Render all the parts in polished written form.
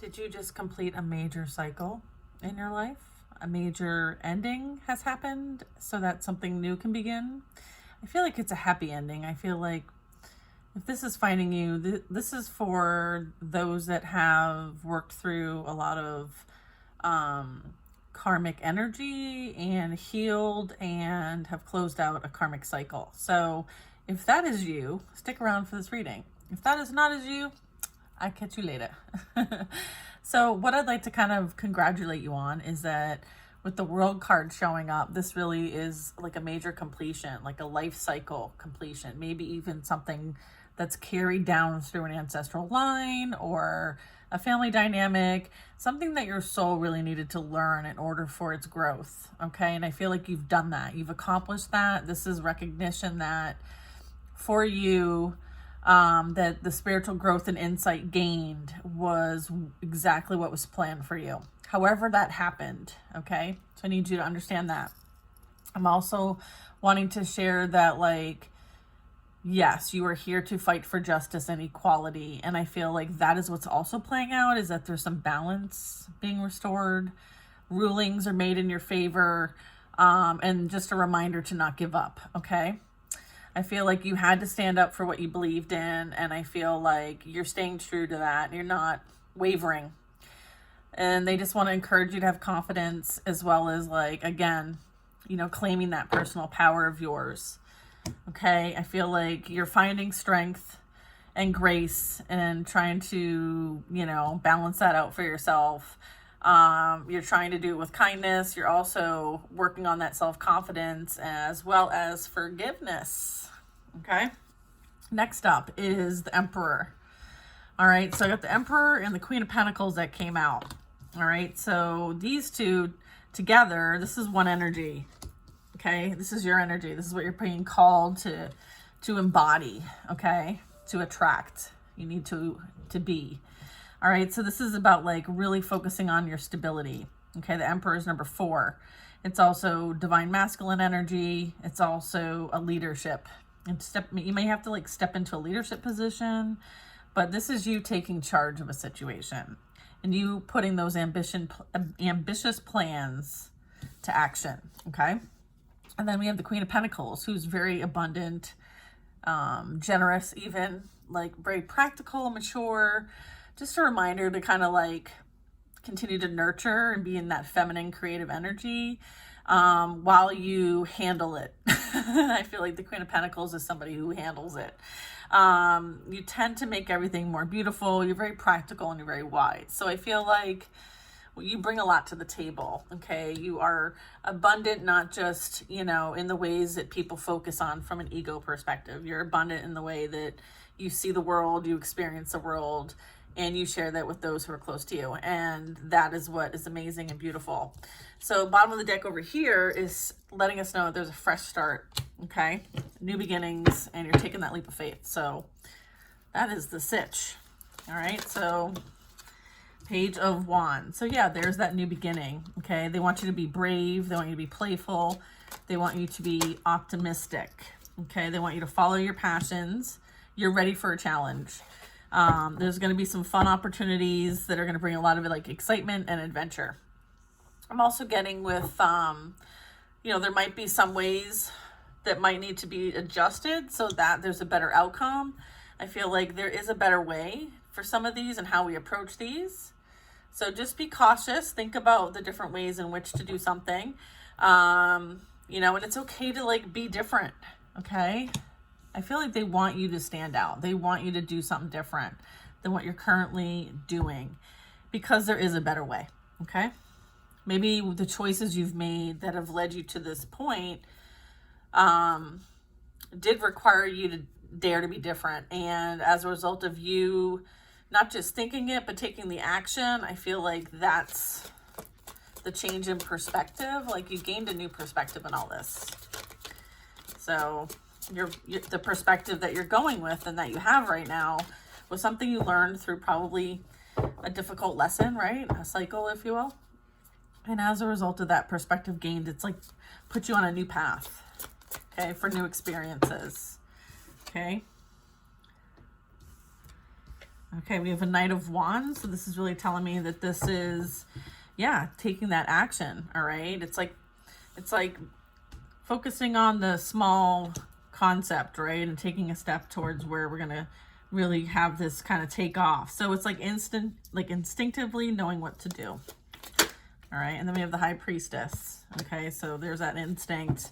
Did you just complete a major cycle in your life? A major ending has happened so that something new can begin? I feel like it's a happy ending. I feel like if this is finding you, this is for those that have worked through a lot of karmic energy and healed and have closed out a karmic cycle. So if that is you, stick around for this reading. If that is not as you, I'll catch you later. So what I'd like to kind of congratulate you on is that with the World card showing up, this really is like a major completion, like a life cycle completion, maybe even something that's carried down through an ancestral line or a family dynamic, something that your soul really needed to learn in order for its growth. Okay. And I feel like you've done that. You've accomplished that. This is recognition that for you, that the spiritual growth and insight gained was exactly what was planned for you. However that happened, okay? So I need you to understand that. I'm also wanting to share that, like, yes, you are here to fight for justice and equality. And I feel like that is what's also playing out, is that there's some balance being restored. Rulings are made in your favor. And just a reminder to not give up, okay? I feel like you had to stand up for what you believed in, and I feel like you're staying true to that. You're not wavering. And they just want to encourage you to have confidence, as well as, like, again, claiming that personal power of yours. Okay? I feel like you're finding strength and grace and trying to, balance that out for yourself. You're trying to do it with kindness. You're also working on that self-confidence as well as forgiveness. Okay. Next up is the Emperor. All right. So I got the Emperor and the Queen of Pentacles that came out. All right. So these two together, this is one energy. Okay. This is your energy. This is what you're being called to embody. Okay. To attract. You need to be. All right. So this is about, like, really focusing on your stability. Okay. The Emperor is number 4. It's also divine masculine energy. It's also a leadership. And you may have to, like, step into a leadership position, but this is you taking charge of a situation and you putting those ambitious plans to action. Okay. And then we have the Queen of Pentacles, who's very abundant, generous, even, like, very practical, mature. Just a reminder to kind of, like, continue to nurture and be in that feminine creative energy while you handle it. I feel like the Queen of Pentacles is somebody who handles it. You tend to make everything more beautiful. You're very practical and you're very wise. So I feel like you bring a lot to the table. Okay. You are abundant, not just, in the ways that people focus on from an ego perspective. You're abundant in the way that you see the world, you experience the world, and you share that with those who are close to you. And that is what is amazing and beautiful. So bottom of the deck over here is letting us know that there's a fresh start, okay? New beginnings, and you're taking that leap of faith. So that is the sitch, all right? So Page of Wands. So yeah, there's that new beginning, okay? They want you to be brave. They want you to be playful. They want you to be optimistic, okay? They want you to follow your passions. You're ready for a challenge. There's going to be some fun opportunities that are going to bring a lot of, like, excitement and adventure. I'm also getting with, there might be some ways that might need to be adjusted so that there's a better outcome. I feel like there is a better way for some of these and how we approach these. So just be cautious. Think about the different ways in which to do something. And it's okay to, like, be different. Okay. I feel like they want you to stand out. They want you to do something different than what you're currently doing, because there is a better way, okay? Maybe the choices you've made that have led you to this point did require you to dare to be different. And as a result of you not just thinking it, but taking the action, I feel like that's the change in perspective. Like, you gained a new perspective in all this. So the perspective that you're going with and that you have right now was something you learned through probably a difficult lesson, right? A cycle, if you will. And as a result of that perspective gained, it's like put you on a new path, okay, for new experiences, okay? Okay, we have a Knight of Wands. So this is really telling me that this is, yeah, taking that action. All right. It's like focusing on the small concept, right? And taking a step towards where we're going to really have this kind of take off. So it's like instinctively knowing what to do. All right. And then we have the High Priestess. Okay. So there's that instinct,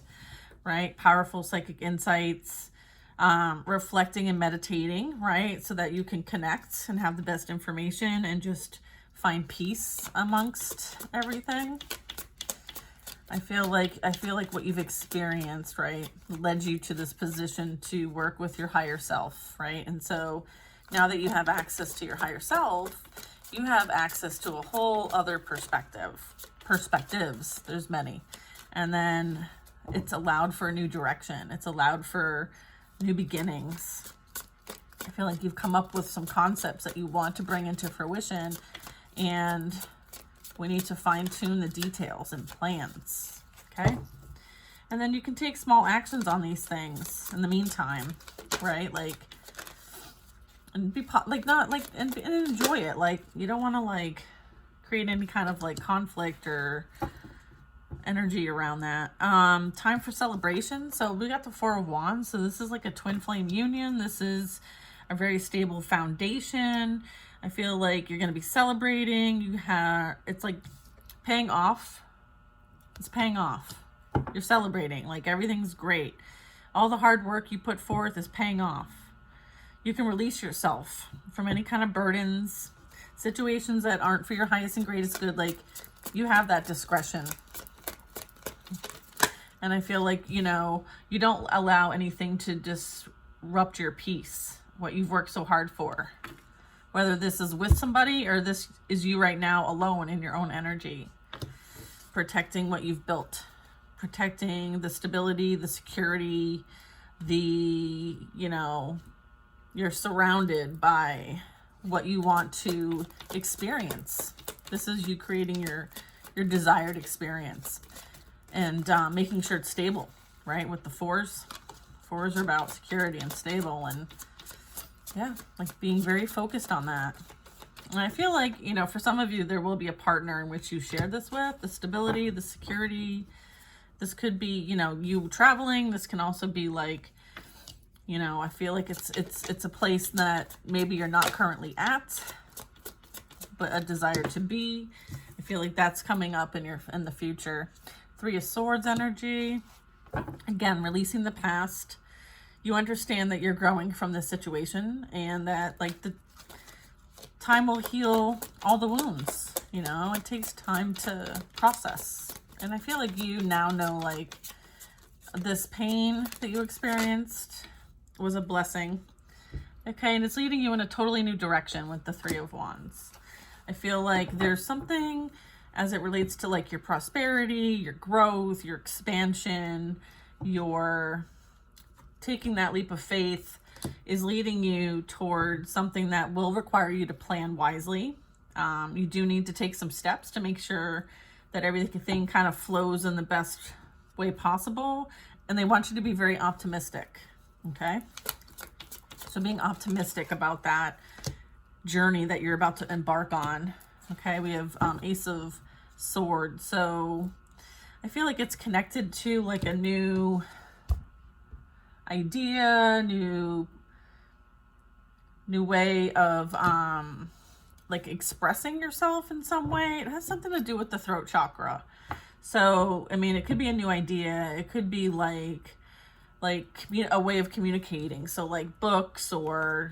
right? Powerful psychic insights, reflecting and meditating, right? So that you can connect and have the best information and just find peace amongst everything. I feel like what you've experienced, right, led you to this position to work with your higher self, right? And so now that you have access to your higher self, you have access to a whole other perspectives. There's many. And then it's allowed for a new direction. It's allowed for new beginnings. I feel like you've come up with some concepts that you want to bring into fruition, and we need to fine-tune the details and plans, okay? And then you can take small actions on these things in the meantime, right? Like, and be and enjoy it. Like, you don't want to like create any kind of like conflict or energy around that. Time for celebration. So we got the Four of Wands. So this is like a twin flame union. This is a very stable foundation. I feel like you're going to be celebrating. It's like paying off. It's paying off. You're celebrating. Like, everything's great. All the hard work you put forth is paying off. You can release yourself from any kind of burdens, situations that aren't for your highest and greatest good. Like, you have that discretion. And I feel like, you don't allow anything to disrupt your peace, what you've worked so hard for. Whether this is with somebody or this is you right now alone in your own energy. Protecting what you've built. Protecting the stability, the security, you're surrounded by what you want to experience. This is you creating your desired experience. And making sure it's stable, right? With the fours. Fours are about security and stable, and yeah, like being very focused on that. And I feel like, for some of you, there will be a partner in which you share this with, the stability, the security. This could be, you traveling. This can also be like, I feel like it's a place that maybe you're not currently at, but a desire to be. I feel like that's coming up in the future. Three of Swords energy. Again, releasing the past. You understand that you're growing from this situation, and that like the time will heal all the wounds. It takes time to process. And I feel like you now know, like, this pain that you experienced was a blessing. Okay, and it's leading you in a totally new direction with the Three of Wands. I feel like there's something as it relates to like your prosperity, your growth, your expansion, your taking that leap of faith is leading you towards something that will require you to plan wisely. You do need to take some steps to make sure that everything kind of flows in the best way possible. And they want you to be very optimistic. Okay. So being optimistic about that journey that you're about to embark on. Okay. We have Ace of Swords. So I feel like it's connected to like a new idea, new way of like expressing yourself in some way. It has something to do with the throat chakra. So, I mean, it could be a new idea. It could be like a way of communicating. So like books or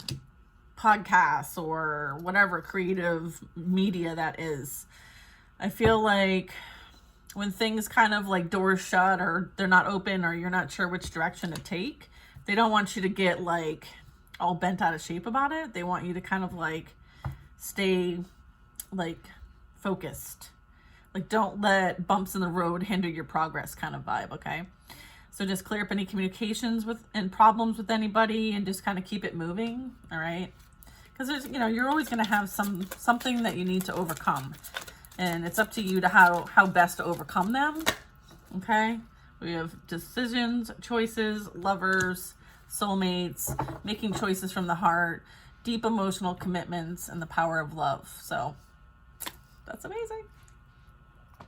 podcasts or whatever creative media that is. I feel like when things kind of like doors shut or they're not open or you're not sure which direction to take, they don't want you to get like all bent out of shape about it. They want you to kind of like stay like focused. Like, don't let bumps in the road hinder your progress kind of vibe, okay? So just clear up any communications and problems with anybody and just kind of keep it moving, all right? Because there's, you're always going to have something that you need to overcome. And it's up to you to how best to overcome them, okay? We have decisions, choices, lovers, soulmates, making choices from the heart, deep emotional commitments and the power of love. So that's amazing.